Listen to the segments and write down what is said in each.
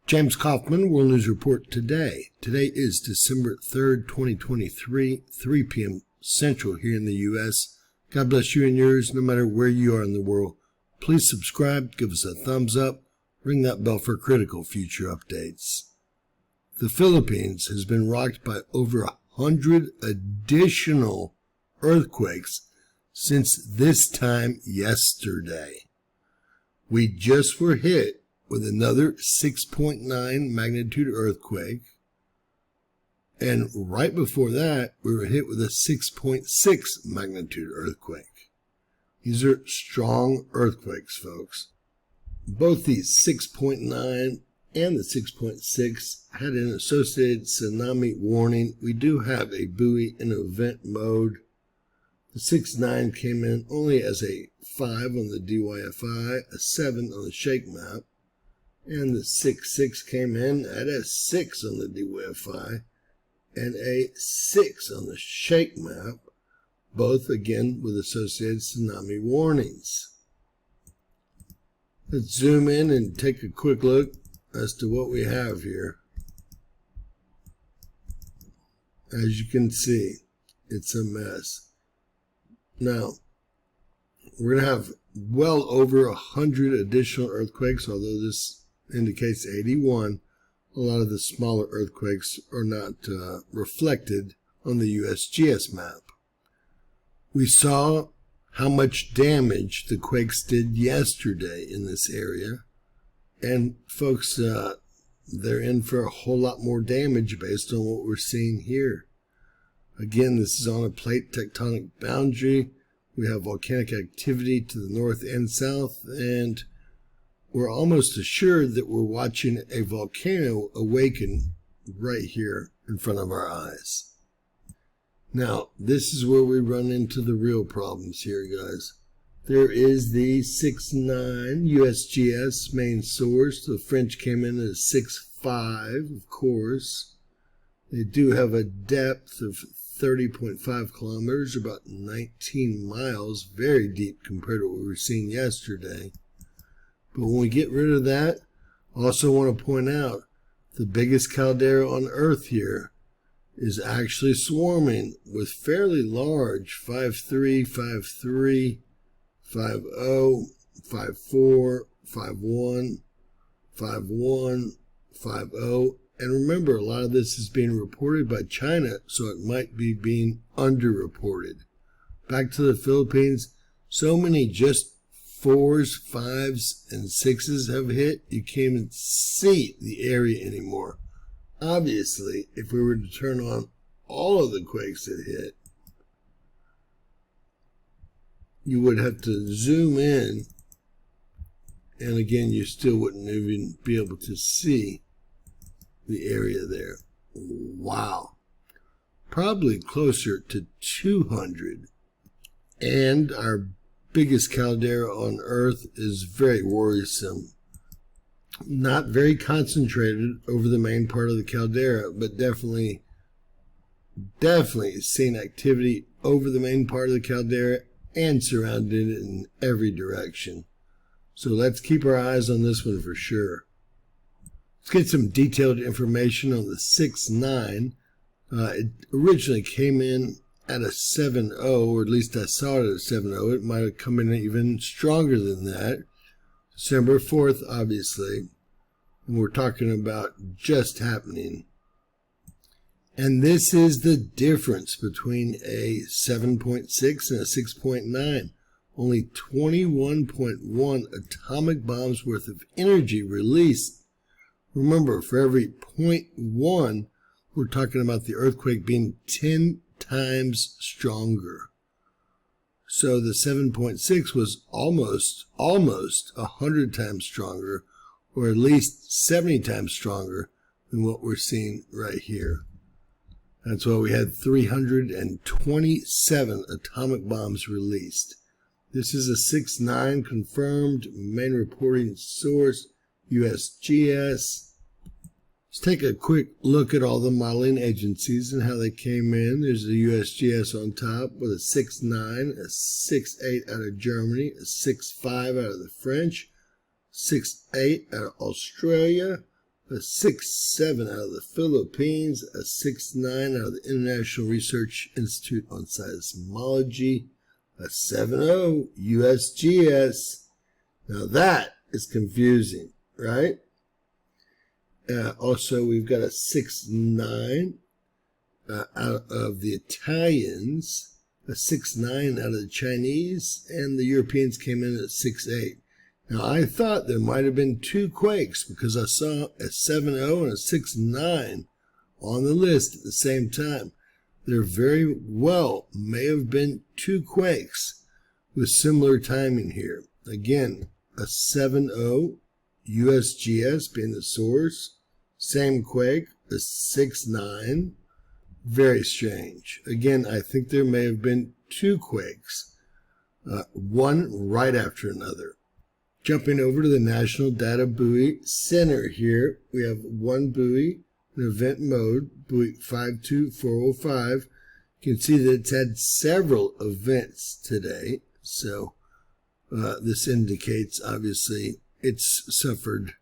James Kaufman, World News Report today. Today is December 3rd, 2023, 3 p.m. Central here in the U.S. God bless you and yours, no matter where you are in the world. Please subscribe, give us a thumbs up, ring that bell for critical future updates. The Philippines has been rocked by over 100 additional earthquakes since this time yesterday. We just were hit with another 6.9 magnitude earthquake, and right before that, we were hit with a 6.6 magnitude earthquake. These are strong earthquakes, folks. Both these 6.9 and the 6.6 had an associated tsunami warning. We do have a buoy in event mode. The 6.9 came in only as a 5 on the DYFI, a 7 on the shake map, and the 6.6 came in at a 6 on the DYFI and a 6 on the shake map, both again with associated tsunami warnings. Let's zoom in and take a quick look as to what we have here. As you can see, it's a mess. Now, we're going to have well over 100 additional earthquakes, although this indicates 81. A lot of the smaller earthquakes are not reflected on the USGS map. We saw how much damage the quakes did yesterday in this area, and folks, they're in for a whole lot more damage based on what we're seeing here. Again, this is on a plate tectonic boundary. We have volcanic activity to the north and south, and we're almost assured that we're watching a volcano awaken right here in front of our eyes. Now, this is where we run into the real problems here, guys. There is the 6.9 USGS main source. The French came in at 6.5, of course. They do have a depth of 30.5 kilometers, about 19 miles, very deep compared to what we were seeing yesterday. But when we get rid of that, I also want to point out the biggest caldera on Earth here is actually swarming with fairly large 5.3, 5.3, 5.0, 5.4, 5.1, 5.1, 5.0. And remember, a lot of this is being reported by China, so it might be being underreported. Back to the Philippines, so many just 4s, 5s, and 6s have hit, you can't even see the area anymore. Obviously, if we were to turn on all of the quakes that hit, you would have to zoom in, and again, you still wouldn't even be able to see the area there. Wow. Probably closer to 200. And our biggest caldera on Earth is very worrisome. Not very concentrated over the main part of the caldera, but definitely seeing activity over the main part of the caldera and surrounding it in every direction. So let's keep our eyes on this one for sure. Let's get some detailed information on the 6.9. It originally came in at a 7.0, or at least I saw it at a 7.0. It might have come in even stronger than that. December 4th, obviously. And we're talking about just happening. And this is the difference between a 7.6 and a 6.9. Only 21.1 atomic bombs worth of energy released. Remember, for every 0.1, we're talking about the earthquake being 10 times stronger. So the 7.6 was almost 100 times stronger, or at least 70 times stronger than what we're seeing right here. That's why we had 327 atomic bombs released. This is a 6.9 confirmed, main reporting source, USGS. Let's take a quick look at all the modeling agencies and how they came in. There's the USGS on top with a 6.9, a 6.8 out of Germany, a 6.5 out of the French, 6.8 out of Australia, a 6.7 out of the Philippines, a 6.9 out of the International Research Institute on Seismology, a 7.0 USGS. Now that is confusing, right? Also, we've got a 6.9 out of the Italians, a 6.9 out of the Chinese, and the Europeans came in at 6.8. Now, I thought there might have been two quakes because I saw a 7.0 and a 6.9 on the list at the same time. There very well may have been two quakes with similar timing here. Again, a 7.0 USGS being the source, same quake, a 6.9, very strange. Again, I think there may have been two quakes, one right after another. Jumping over to the National Data Buoy Center here, we have one buoy in event mode, buoy 52405. You can see that it's had several events today, so this indicates obviously it's suffered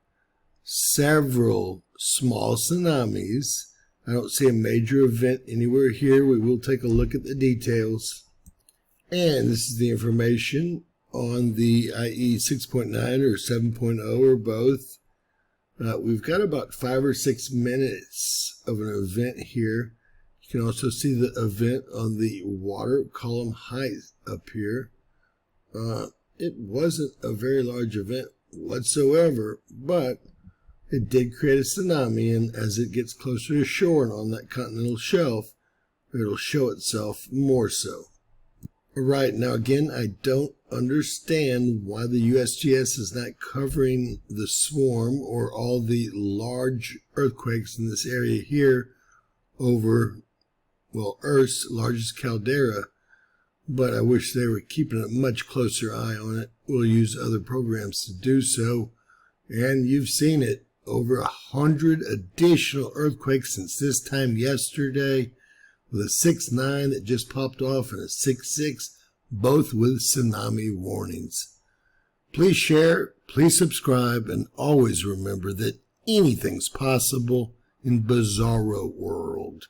several small tsunamis. I don't see a major event anywhere here. We will take a look at the details. And this is the information on the IE 6.9 or 7.0 or both. We've got about 5 or 6 minutes of an event here. You can also see the event on the water column height up here. It wasn't a very large event whatsoever, but it did create a tsunami, and as it gets closer to shore and on that continental shelf, it'll show itself more so. Right, now again, I don't understand why the USGS is not covering the swarm or all the large earthquakes in this area here over, well, Earth's largest caldera, but I wish they were keeping a much closer eye on it. We'll use other programs to do so, and you've seen it, over 100 additional earthquakes since this time yesterday, with a 6.9 that just popped off and a 6.6, both with tsunami warnings. Please share, please subscribe, and always remember that anything's possible in Bizarro World.